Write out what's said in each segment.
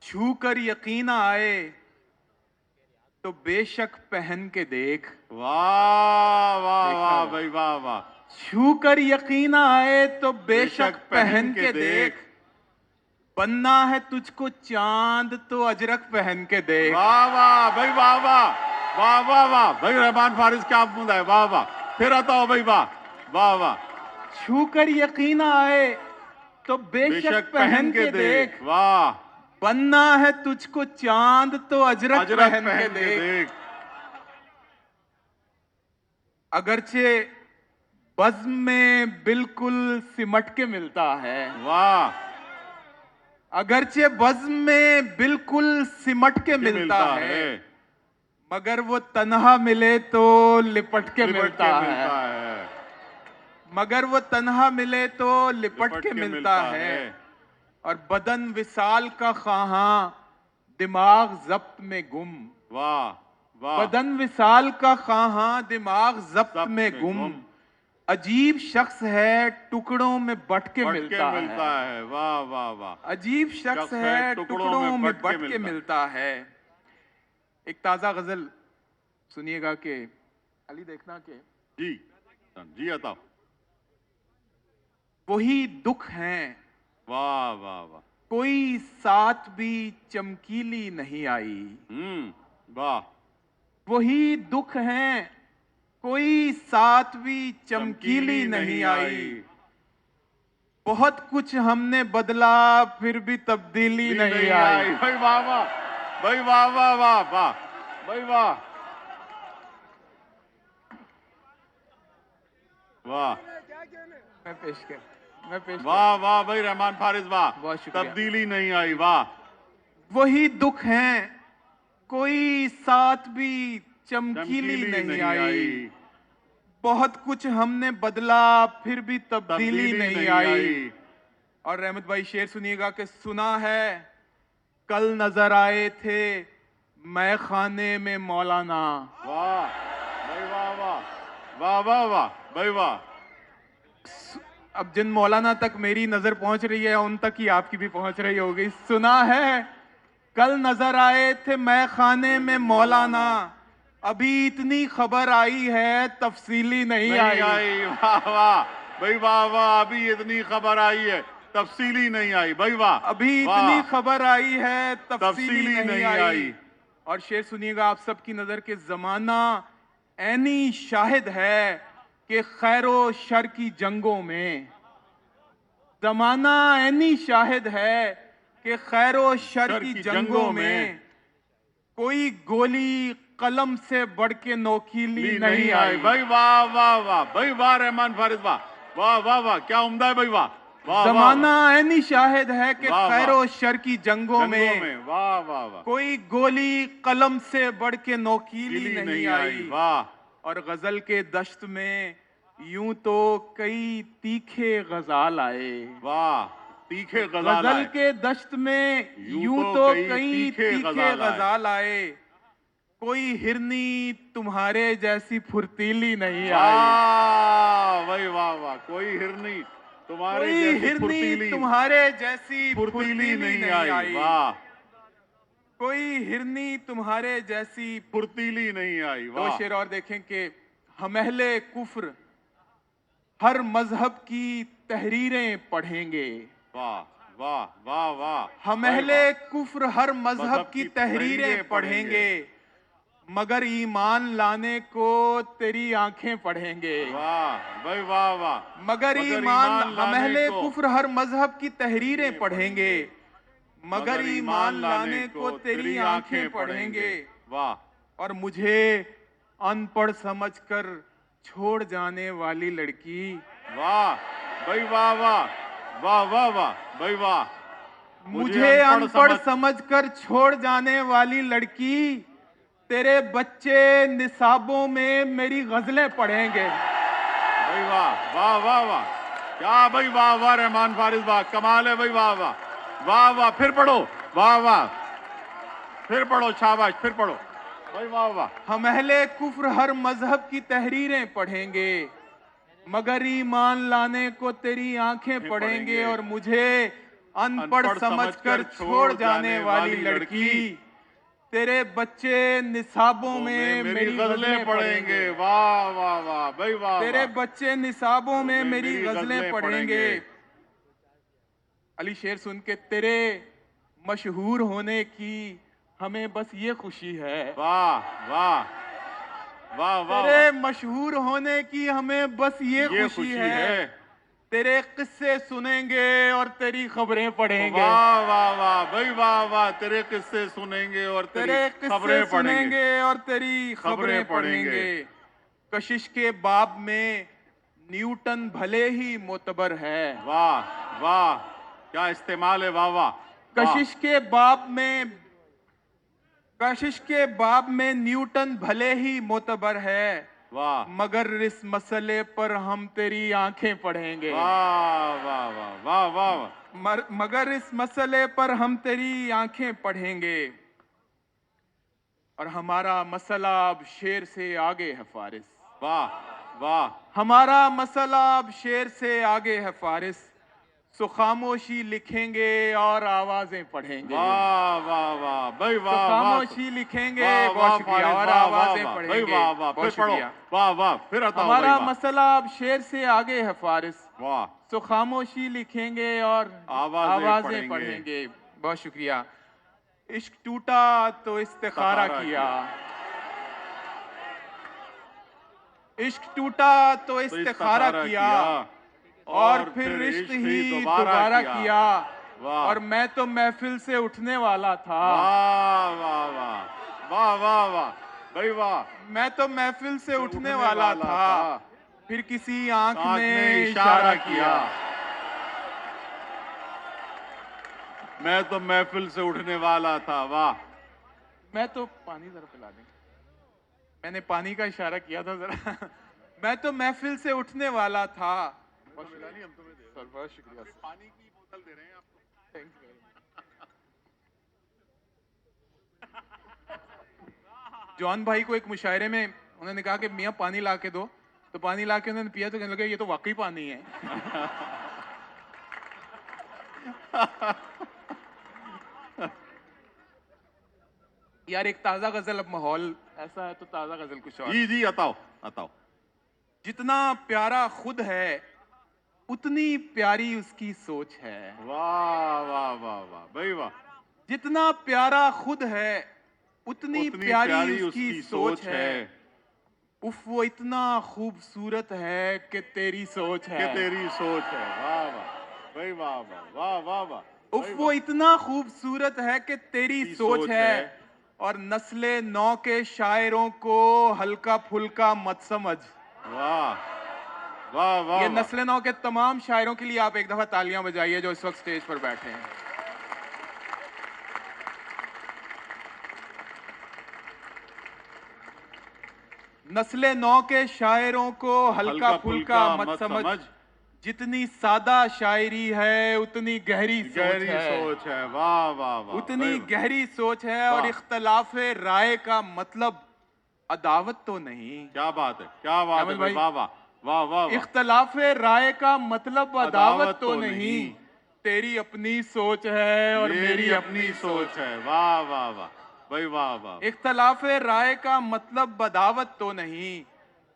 छू कर यकीन आए तो बेशक पहन के देख। वाह वाह देखा वाह था। भाई वाह वाह। छू कर यकीन आए तो बेशक पहन के देख। बनना है तुझको चांद तो अजरक पहन के देख। वाह वाह भाई वाह वाह वाह वाह वाह भाई रहमान फारिस क्या मुद्दा है। वाह वाह फिर आता हो भाई वाह वाह वाह। छू कर यकीन आए तो बेशक पहन के देख। वाह। बनना है तुझको चांद तो अजरक पहन के देख। अगरचे बज़्म में बिल्कुल सिमट के मिलता है। वाह। अगरचे बज़्म में बिल्कुल सिमट के मिलता है, मगर वो तन्हा मिले तो लिपट के मिलता है। मगर वो तन्हा मिले तो लिपट के मिलता है। और बदन विसाल का ख़्वाहां दिमाग ज़ब्त में गुम। वाह वाह। बदन विसाल का ख़्वाहां दिमाग ज़ब्त में गुम। अजीब शख्स है टुकड़ों में बट के मिलता है। वाह वाह वाह। अजीब शख्स है टुकड़ों में बट के मिलता है। एक ताजा गजल सुनिएगा कि अली देखना के जी जी आता। वही दुख हैं। वाह वाह वाह। कोई साथ भी चमकीली नहीं आई। वाह। वही दुख हैं कोई साथ भी चमकीली नहीं आई। बहुत कुछ हमने बदला फिर भी तब्दीली नहीं आई। भाई वाह वाह भाई वाह वाह वाह वाह भाई वाह वाह। मैं पेश वाह वाह भाई रहमान फारिस वाह। बहुत शुक्रिया। तब्दीली नहीं आई। वाह। वही दुख हैं कोई साथ भी चमकीली नहीं आई। बहुत कुछ हमने बदला फिर भी तब्दीली नहीं आई। और रहमत भाई शेर सुनिएगा कि सुना है कल नजर आए थे मैं खाने में मौलाना। वाह भाई वाह वाह वाह वाह वाह भाई वाह। अब जिन मौलाना तक मेरी नजर पहुंच रही है उन तक ही आपकी भी पहुंच रही होगी। सुना है कल नजर आए थे मैं खाने में मौलाना, अभी इतनी खबर आई है तफसीली नहीं आई। वाह वाह भाई वाह वाह। अभी इतनी खबर आई है तफसीली नहीं आई। भाई वाह। अभी इतनी खबर आई है तफसीली नहीं आई। और शेर सुनिएगा आप सबकी नजर के जमाना ऐनी शाहिद है कि खैरो शर की जंगों में। जमाना ऐनी शाहिद है कि खैरो शर की जंगों में कोई गोली कलम से बढ़ के नोकीली नहीं आई। भाई वाह वाह वाह भाई वाह रहमान फारिस वाह वाह वाह वाह क्या उम्दा है भाई वाह। जमाना ऐनी शाहिद है कि खैरो शर की जंगों में वाह वाह वाह कोई गोली कलम से बढ़ के नोकीली नहीं आई। वाह। और गजल के दश्त में यूं तो कई तीखे गजाल आए। वाह तीखे गजल के दश्त में यूं तो कई तीखे गजाल आए। कोई हिरनी तुम्हारे जैसी फुर्तीली नहीं आई। भाई वाह वाह। कोई हिरनी तुम्हारे जैसी फुर्तीली नहीं आई। वाह। कोई हिरनी तुम्हारे जैसी फुर्तीली नहीं आई। दो शेर और देखें कि हम अहले कुफ्र हर मजहब की तहरीरें पढ़ेंगे। वाह वाह वाह वाह। हम अहले कुफ्र हर मजहब की तहरीरें पढ़ेंगे, मगर ईमान लाने को तेरी आंखें पढ़ेंगे। वाह भाई वाह वाह। मगर ईमान हम अहले कुफ्र हर मजहब की तहरीरें पढ़ेंगे, मगर ईमान लाने को तेरी आंखें पढ़ेंगे। वाह। और मुझे अनपढ़ समझकर छोड़ जाने वाली लड़की। वाह भाई वाह वाह वाह वाह वाह भाई वाह। मुझे अनपढ़ समझकर छोड़ जाने वाली लड़की तेरे बच्चे निसाबों में मेरी गजलें पढ़ेंगे। भाई वाह वाह वाह वाह क्या भाई वाह वाह रहमान फारिस वाह कमाल है भाई वाह वाह वाह वाह। फिर पढ़ो वाह वाह फिर पढ़ो शाबाश फिर पढ़ो भाई वाह वाह। हम अहले कुफ्र हर मजहब की तहरीरें पढ़ेंगे, मगर ईमान लाने को तेरी आंखें पढ़ेंगे। और मुझे अनपढ़ समझकर छोड़ जाने वाली लड़की, तेरे बच्चे निसाबों में मेरी गजलें पढ़ेंगे। वाह वाह वाह भाई वाह। तेरे बच्चे निसाबों में मेरी गजलें पढ़ेंगे। अली शेर सुन के तेरे मशहूर होने की हमें बस ये खुशी है। वाह वाह वाह वाह। तेरे मशहूर होने की हमें बस ये खुशी है। तेरे किस्से सुनेंगे और तेरी खबरें पढ़ेंगे। वाह वाह वाह भाई वाह वाह। तेरे किस्से सुनेंगे और तेरे किस्से सुनेंगे और तेरी खबरें पढ़ेंगे। कशिश के बाब में न्यूटन भले ही मोतबर है। वाह वाह क्या इस्तेमाल है। वाह वाह। कशिश के बाब में न्यूटन भले ही मोतबर है। वाह मगर इस मसले पर हम तेरी आंखें पढ़ेंगे। वाह वाह वाह वाह वाह। मगर इस मसले पर हम तेरी आंखें पढ़ेंगे। और हमारा मसला अब शेर से आगे है फारिस। वाह वाह। हमारा मसला अब शेर से आगे है फारिस। सो खामोशी लिखेंगे और आवाजें पढ़ेंगे। वाह वाह वाह भाई वाह। खामोशी लिखेंगे बहुत शुक्रिया और आवाजें पढ़ेंगे। वाह वाह फिर पढ़ो। वाह वाह फिर आता हूं। हमारा मसला अब शेर से आगे है फारिस। वाह। सो खामोशी लिखेंगे और आवाजें पढ़ेंगे। बहुत शुक्रिया। इश्क टूटा तो इस्तिखारा किया। इश्क टूटा तो इस्तिखारा किया और फिर इश्क ही दोबारा किया। और मैं तो महफिल से उठने वाला था। वाह वाह वाह वाह वाह वाह भाई वाह। मैं तो महफिल से उठने वाला था। फिर किसी आंख ने इशारा किया। मैं तो महफिल से उठने वाला था। वाह। मैं तो पानी जरा पिला दें। मैंने पानी का इशारा किया था जरा। मैं तो महफिल से उठने वाला था। बहुत शुक्रिया। पानी की बोतल दे रहे हैं आपको। Thank you. जॉन भाई को एक मुशायरे में उन्होंने कहा कि मियाँ पानी ला के दो, तो पानी ला के उन्होंने पिया तो कहने लगा ये तो वाकई पानी है। यार एक ताजा गजल, अब माहौल ऐसा है तो ताजा गजल कुछ और। जी जी अताओ अताओ। जितना प्यारा खुद है उतनी प्यारी उसकी सोच है। वाह वाह वाह वाह भाई वाह। जितना प्यारा खुद है उतनी प्यारी उसकी सोच है। उफ वो इतना खूबसूरत है कि तेरी सोच है। तेरी सोच है। वाह वाह भाई वाह वाह वाह वाह वाह। उफ वो इतना खूबसूरत है कि तेरी सोच है। और नस्ले नौ के शायरों को हल्का फुल्का मत समझ। वाह वाह वाह। ये नस्ले नौ के तमाम शायरों के लिए आप एक दफा तालियां बजाइए जो इस वक्त स्टेज पर बैठे हैं। नस्ले नौ के शायरों को हल्का फुल्का मत समझ। जितनी सादा शायरी है उतनी गहरी सोच है। वाह वाह वाह। उतनी गहरी सोच है। और इख्तलाफे राय का मतलब अदावत तो नहीं। क्या बात है। क्या बात है। वाह वाह वाह वाह। इख्तलाफे राय का मतलब अदावत तो नहीं। तेरी अपनी सोच है और मेरी अपनी सोच है। वाह वाह वाह भाई वाह वाह। इख्तलाफे राय का मतलब बदावत तो नहीं।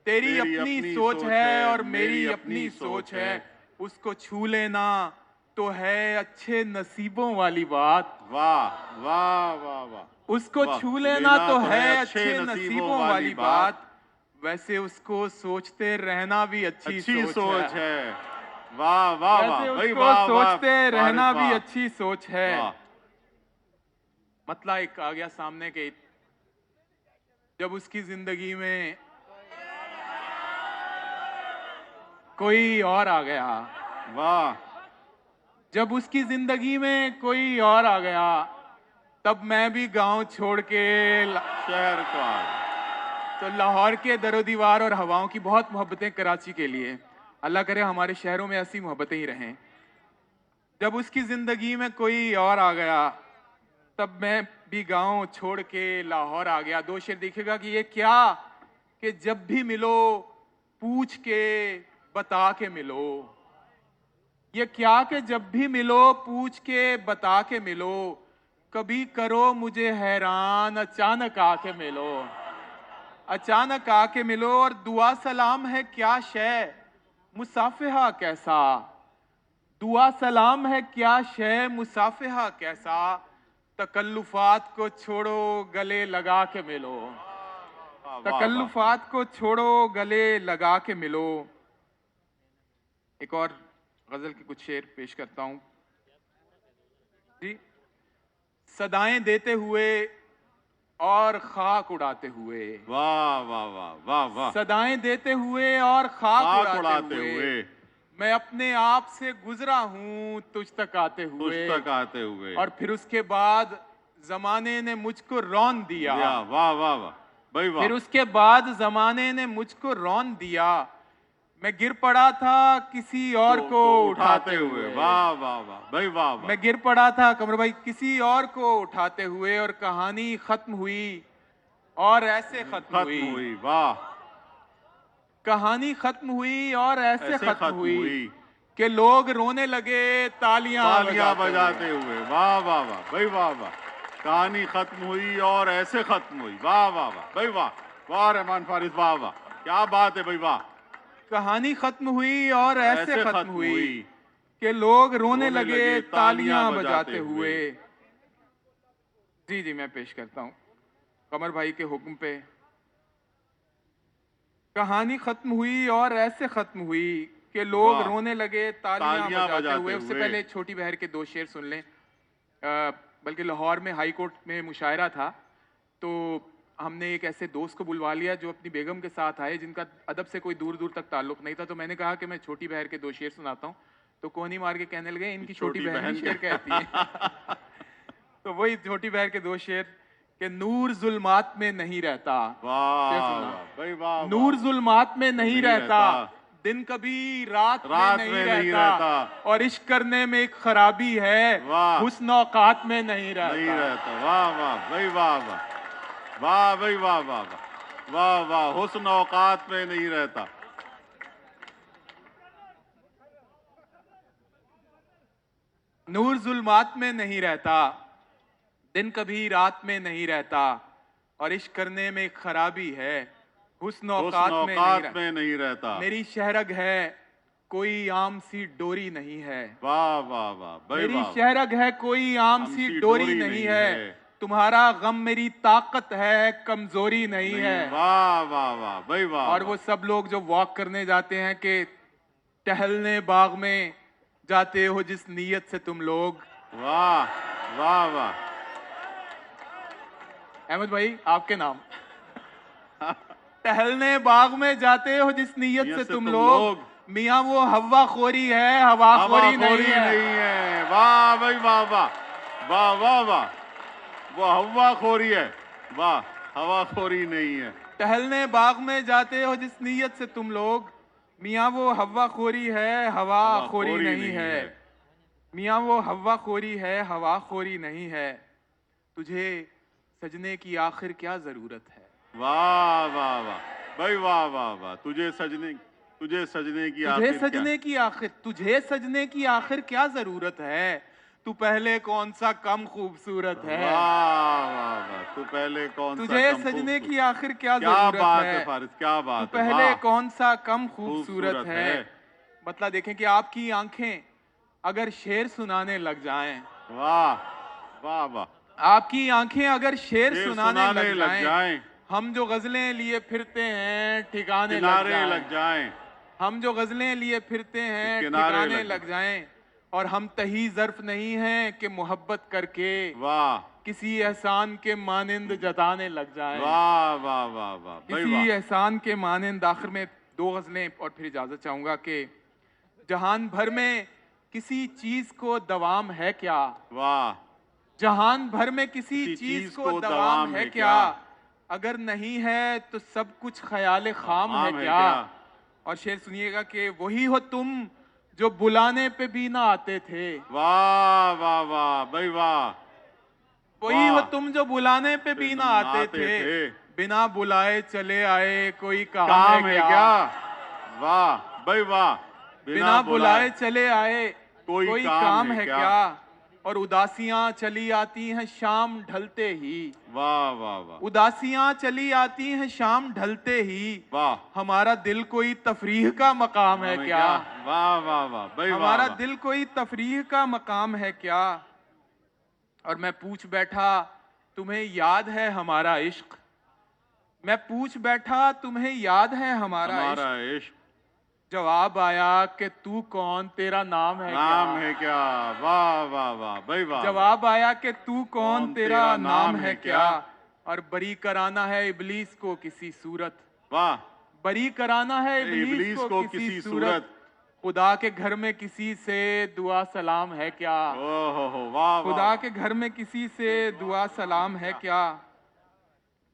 तेरी अपनी सोच है और मेरी अपनी सोच है। उसको छू लेना तो है अच्छे नसीबों वाली बात। वाह वाह वाह वाह। उसको छू लेना तो है अच्छे नसीबों वाली बात। वैसे उसको सोचते रहना भी अच्छी सोच है। वाह वाह वाह भाई वाह। सोचते रहना भी अच्छी सोच है। मतलब एक आ गया सामने के, जब उसकी जिंदगी में कोई और आ गया। वाह। जब उसकी जिंदगी में कोई और आ गया तब मैं भी गांव छोड़ के शहर को आ गया। तो लाहौर के दरो दीवार और हवाओं की बहुत मोहब्बतें कराची के लिए। अल्लाह करे हमारे शहरों में ऐसी मोहब्बतें ही रहें। जब उसकी जिंदगी में कोई और आ गया तब मैं भी गांव छोड़ के लाहौर आ गया। दो शेर दिखेगा कि ये क्या, कि जब भी मिलो पूछ के बता के मिलो। ये क्या कि जब भी मिलो पूछ के बता के मिलो, कभी करो मुझे हैरान अचानक आके मिलो, अचानक आके मिलो। और दुआ सलाम है क्या शय, मुसाफिहा कैसा, दुआ सलाम है क्या शय, मुसाफिहा कैसा, तकल्लुफात को छोड़ो गले लगा के मिलो, वाह वाह वाह तकल्लुफात को छोड़ो गले लगा के मिलो। एक और गजल के कुछ शेर पेश करता हूं जी। सदाएं देते हुए और खाक उड़ाते हुए, वाह वाह वाह वाह वाह, सदाएं देते हुए और खाक खाक उड़ाते उड़ाते हुए, हुए मैं अपने आप से गुजरा हूं तुझ तक आते तुझ हुए, तक आते हुए। और फिर उसके बाद जमाने ने मुझको रौन दिया, वाह वाह वाह भाई वाह। फिर उसके बाद जमाने ने मुझको रौन दिया, मैं गिर पड़ा था किसी और को उठाते हुए, वाह वाह वाह भाई वाह वाह। मैं गिर पड़ा था कमर भाई किसी और को उठाते हुए, और कहानी खत्म हुई और ऐसे खत्म हुई, वाह, कहानी खत्म हुई और ऐसे ऐसे खत्म हुई कि लोग रोने लगे तालियां बजाते हुए। वाह वाह वाह भाई वाह वाह, कहानी खत्म हुई और ऐसे खत्म हुई। वाह वाह वाह भाई वाह, वाह रहमान फारिस, वाह वाह, क्या बात है भाई वाह। कहानी खत्म हुई और ऐसे खत्म हुई कि लोग रोने लगे तालियां बजाते हुए। जी जी, मैं पेश करता हूं कमर भाई के हुक्म पे। कहानी खत्म हुई और ऐसे खत्म हुई कि लोग रोने लगे तालियां बजाते हुए। उससे पहले छोटी बहर के दो शेर सुन लें। बल्कि लाहौर में हाई कोर्ट में मुशायरा था, तो हमने एक ऐसे दोस्त को बुलवा लिया जो अपनी बेगम के साथ आए, जिनका अदब से कोई दूर दूर तक ताल्लुक नहीं था। तो मैंने कहा कि मैं छोटी बहर के दो शेर सुनाता हूँ, तो कोहनी मार के कहने लगे इनकी छोटी बहन शेर कहती है। तो वही छोटी बहर के दो शेर कि नूर जुल्मात में नहीं रहता, भाई वाह, नूर जुल्मात में नहीं रहता, दिन कभी रात में नहीं रहता, और इश्क करने में एक खराबी है, हुस्न औकात में नहीं रहता। वाह वाह भाई वाह वाह, वाह भाई वाह वाह वाह वाह, हुस्न औकात में नहीं रहता। नूर जुल्मात में नहीं रहता, दिन कभी रात में नहीं रहता, और इश्क करने में एक खराबी है, हुस्न औकात में नहीं रहता। मेरी शहरग है कोई आम सी डोरी नहीं है। वाह वाह वाह, मेरी शहरग है कोई आम सी डोरी नहीं है, तुम्हारा गम मेरी ताकत है कमजोरी नहीं है। वाह वाह वाह भाई वाह। और वो सब लोग जो वॉक करने जाते हैं कि टहलने बाग में जाते हो जिस नीयत से तुम लोग। वाह वाह वाह, अहमद भाई आपके नाम। टहलने बाग में जाते हो जिस नीयत से तुम लोग, मियाँ वो हवा खोरी है हवा खोरी नहीं है। वाह भाई वाह वाह वाह वाह वाह, वो हवा खोरी है, वाह हवा खोरी नहीं है। टहलने बाग में जाते हो जिस नीयत से तुम लोग, मियाँ वो हवा खोरी है हवा खोरी नहीं है। मियाँ वो हवा खोरी है हवा खोरी नहीं है, तुझे सजने की आखिर क्या जरूरत है। वाह वाह वाह भाई वाह वाह वाह, तुझे सजने की आखिर, तुझे सजने की आखिर क्या जरूरत है, तू पहले कौन सा कम खूबसूरत है। वाह वाह वाह, तू पहले कौन सा तुझे सजने की आखिर क्या जरूरत है, फारिस क्या बात है, तू पहले कौन सा कम खूबसूरत है। मतलब देखें कि आपकी आंखें अगर शेर सुनाने लग जाएं, वाह वाह वाह, आपकी आंखें अगर शेर सुनाने लग जाएं, हम जो गजलें लिए फिरते हैं ठिकाने लग जाएं, हम जो गजलें लिए फिरते हैं ठिकाने लग जाएं, और हम तही ज़र्फ नहीं हैं कि मोहब्बत करके वाह किसी एहसान के मानिंद जताने लग जाएं। वाह वाह वाह वाह, किसी एहसान के मानिंद। आखिर में दो गजलें और फिर इजाजत चाहूंगा कि जहान भर में किसी चीज को दवाम है क्या, वाह जहान भर में किसी चीज को दवाम है क्या, अगर नहीं है तो सब कुछ ख्याल खाम है क्या। और शेर सुनिएगा कि वही हो तुम जो बुलाने पे भी ना आते थे। वाह वाह वाह भाई वाह, वही हो तुम जो बुलाने पे भी ना आते थे, बिना बुलाए चले आए कोई काम है क्या। वाह भाई वाह, बिना बुलाए चले आए कोई काम है क्या? और उदासियां चली आती हैं शाम ढलते ही। वाह वाह वाह उदासियां चली आती हैं शाम ढलते ही। वाह हमारा दिल कोई तफरीह का मकाम है हमें क्या? वाह वाह वाह भाई वाह हमारा वाह। दिल कोई तफरीह का मकाम है क्या? और मैं पूछ बैठा तुम्हें याद है हमारा इश्क? मैं पूछ बैठा तुम्हें याद है हमारा हमारा इश्क? इश्क। जवाब आया कि तू कौन, तेरा नाम है नाम क्या? है क्या? वाह वाह वाह भाई वाह। जवाब आया कि तू कौन, कौन, तेरा नाम है क्या? और बरी कराना है इबलीस को किसी सूरत। वाह। बरी कराना है इबलीस को किसी सूरत। खुदा के घर में किसी से दुआ सलाम है क्या? ओहो वाह खुदा वाह। के घर में किसी से दुआ सलाम है क्या?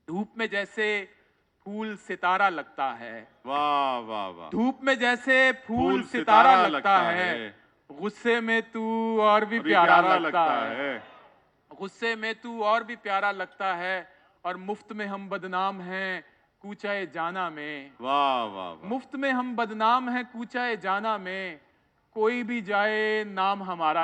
धूप में जैसे फूल सितारा लगता है। वाह वाह वाह। धूप में जैसे फूल फूल सितारा लगता है। गुस्से में तू और भी प्यारा लगता है। गुस्से में तू और भी प्यारा लगता है। और मुफ्त में हम बदनाम हैं कूचाए जाना में। वाह वाह वाह। मुफ्त में हम बदनाम हैं कूचाए जाना में। कोई भी जाए नाम हमारा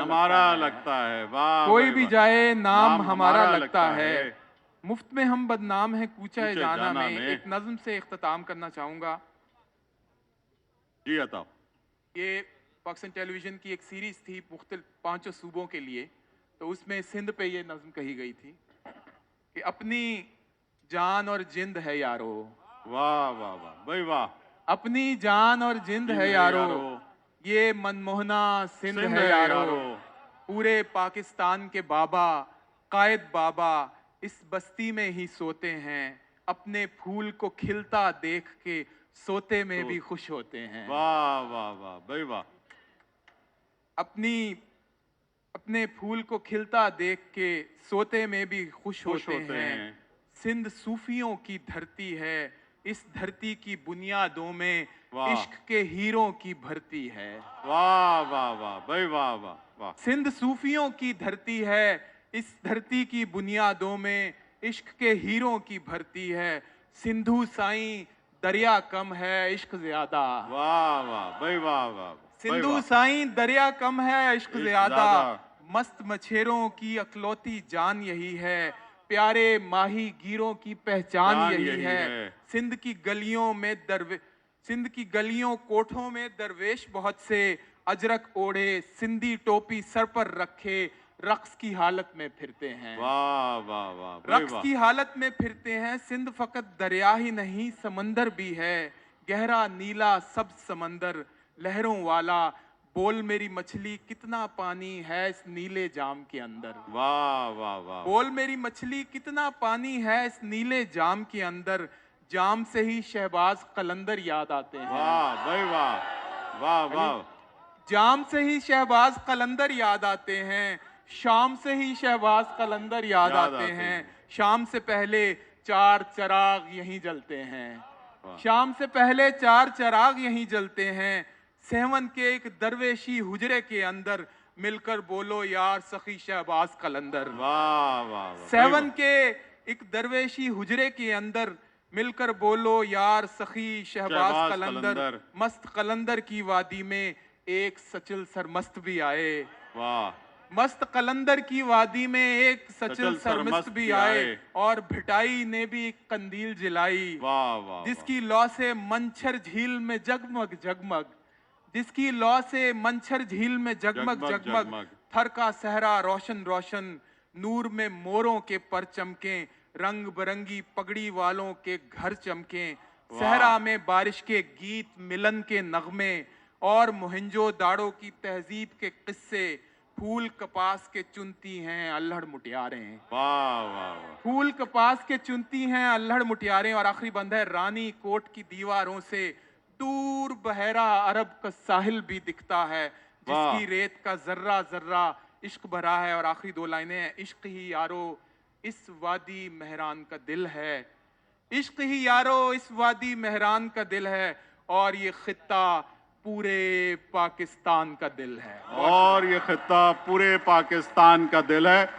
लगता है। वाह कोई भाई भी वाह। जाए नाम हमारा लगता लगता है। है। मुफ्त में हम बदनाम हैं कूचाए कूचाए जाना जाना में। में। एक नज्म से इख्तिताम करना चाहूंगा। जी बताओ। ये पाकिस्तान टेलीविजन की एक सीरीज थी मुख्तलिफ 5 सूबों के लिए। तो उसमें सिंध पे ये नज्म कही गई थी कि अपनी जान और जिंद है यारो। वाह वाह वाह भाई वाह। अपनी जान और जिंद है यारो। ये मनमोहना सिंध है यारो। पूरे पाकिस्तान के बाबा कायद बाबा इस बस्ती में ही सोते हैं। अपने फूल को खिलता देख के सोते में भी खुश होते हैं। वाह वाह वाह भाई वाह। अपने फूल को खिलता देख के सोते में भी खुश होते हैं। सिंध सूफियों की धरती है। इस धरती की बुनियादों में इश्क के हीरों की भरती है। वाह वाह वाह भाई वाह वाह वाह। सिंध सूफियों की धरती है। इस धरती की बुनियादों में इश्क के हीरों की भरती है। सिंधु साईं दरिया कम है इश्क ज्यादा। वाह वाह भाई वाह वाह। सिंधु साईं दरिया कम है इश्क ज्यादा। मस्त मछेरों की अकलौती जान यही है। प्यारे माही गिरों की पहचान यही है। सिंध की गलियों कोठों में दरवेश बहुत से अजरक ओढ़े सिंधी टोपी सर पर रखे रक्स की हालत में फिरते हैं। वाह वाह वाह। रक्स की हालत में फिरते हैं। सिंध फकत दरिया ही नहीं समंदर भी है। गहरा नीला सब समंदर लहरों वाला। बोल मेरी मछली कितना पानी है इस नीले जाम के अंदर। वाह वाह वाह। बोल मेरी मछली कितना पानी है इस नीले जाम के अंदर। जाम से ही शहबाज कलंदर याद आते हैं। वाह भाई वाह वाह वाह। जाम से ही शहबाज कलंदर याद आते हैं। शाम से ही शहबाज कलंदर याद आते हैं। शाम से पहले 4 चिराग यहीं जलते हैं। शाम से पहले 4 चिराग यहीं जलते हैं। सेवन के एक दरवेशी हुजरे के अंदर मिलकर बोलो यार सखी शहबाज कलंदर। वाह वाह। सेवन के एक दरवेशी हुजरे के अंदर मिलकर बोलो यार सखी शहबाज कलंदर। मस्त कलंदर की वादी में एक सचिल सरमस्त भी आए। वाह। मस्त कलंदर की वादी में एक सचिल सरमस्त भी आए। और भिटाई ने भी कंदील जलाई। वाह वाह। जिसकी लौ से मंछर झील में जगमग जगमग। जिसकी लौ से मंछर झील में जगमग जगमग। थर का सहरा रोशन रोशन। नूर में मोरों के पर चमके। रंग बिरंगी पगड़ी वालों के घर चमके। सहरा में बारिश के गीत मिलन के नगमे। और मोहंजो दाड़ो की तहजीब के किस्से। फूल कपास के चुनती हैं अल्हड़ मुटियारें। वाह वाह। फूल कपास के चुनती हैं अल्हड़ मुटियारें। और आखिरी बंद है रानी कोट की दीवारों से दूर बहरा अरब का साहिल भी दिखता है। जिसकी रेत का जर्रा जर्रा इश्क भरा है। और आखिरी 2 लाइनें हैं। इश्क ही यारो इस वादी मेहरान का दिल है। इश्क ही यारो इस वादी मेहरान का दिल है। और ये खित्ता पूरे पाकिस्तान का दिल है। और ये खित्ता पूरे पाकिस्तान का दिल है।